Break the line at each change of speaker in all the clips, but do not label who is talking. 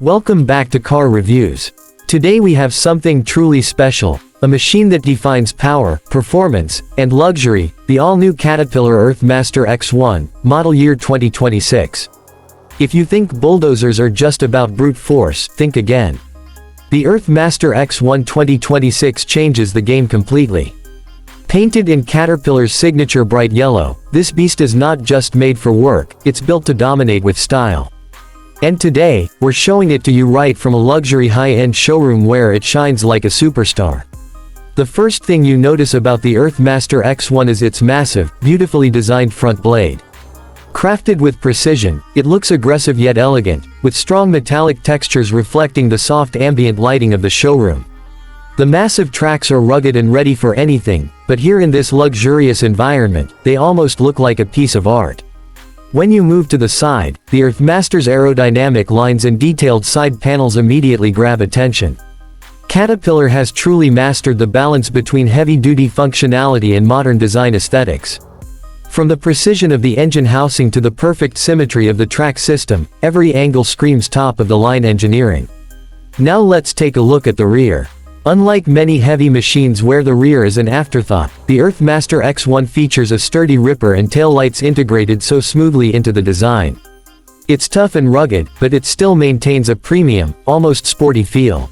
Welcome back to Car Reviews. Today we have something truly special, a machine that defines power, performance, and luxury, the all-new Caterpillar EarthMaster X1, model year 2026. If you think bulldozers are just about brute force, think again. The EarthMaster X1 2026 changes the game completely. Painted in Caterpillar's signature bright yellow, this beast is not just made for work, it's built to dominate with style. And today, we're showing it to you right from a luxury high-end showroom where it shines like a superstar. The first thing you notice about the EarthMaster X1 is its massive, beautifully designed front blade. Crafted with precision, it looks aggressive yet elegant, with strong metallic textures reflecting the soft ambient lighting of the showroom. The massive tracks are rugged and ready for anything, but here in this luxurious environment, they almost look like a piece of art. When you move to the side, the EarthMaster's aerodynamic lines and detailed side panels immediately grab attention. Caterpillar has truly mastered the balance between heavy-duty functionality and modern design aesthetics. From the precision of the engine housing to the perfect symmetry of the track system, every angle screams top-of-the-line engineering. Now let's take a look at the rear. Unlike many heavy machines where the rear is an afterthought, the EarthMaster X1 features a sturdy ripper and taillights integrated so smoothly into the design. It's tough and rugged, but it still maintains a premium, almost sporty feel.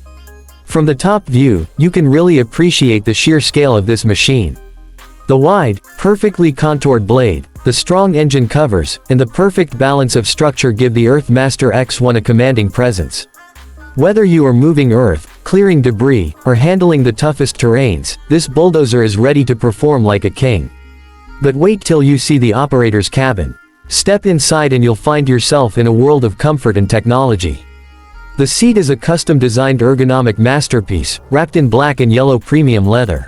From the top view, you can really appreciate the sheer scale of this machine. The wide, perfectly contoured blade, the strong engine covers, and the perfect balance of structure give the EarthMaster X1 a commanding presence. Whether you are moving earth, clearing debris, or handling the toughest terrains, this bulldozer is ready to perform like a king. But wait till you see the operator's cabin. Step inside and you'll find yourself in a world of comfort and technology. The seat is a custom-designed ergonomic masterpiece, wrapped in black and yellow premium leather.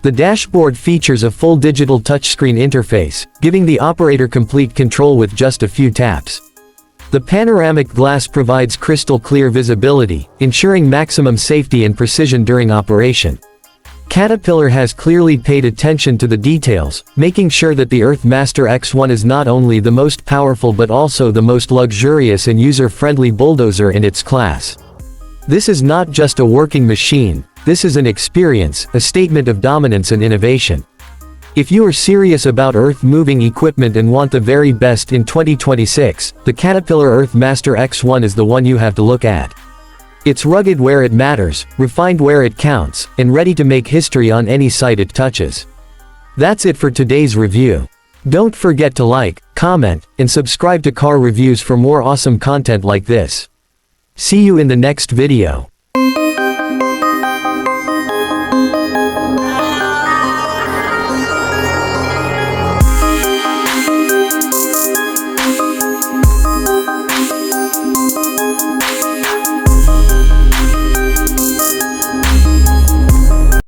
The dashboard features a full digital touchscreen interface, giving the operator complete control with just a few taps. The panoramic glass provides crystal-clear visibility, ensuring maximum safety and precision during operation. Caterpillar has clearly paid attention to the details, making sure that the EarthMaster X1 is not only the most powerful but also the most luxurious and user-friendly bulldozer in its class. This is not just a working machine, this is an experience, a statement of dominance and innovation. If you are serious about earth-moving equipment and want the very best in 2026, the Caterpillar EarthMaster X1 is the one you have to look at. It's rugged where it matters, refined where it counts, and ready to make history on any site it touches. That's it for today's review. Don't forget to like, comment, and subscribe to Car Reviews for more awesome content like this. See you in the next video.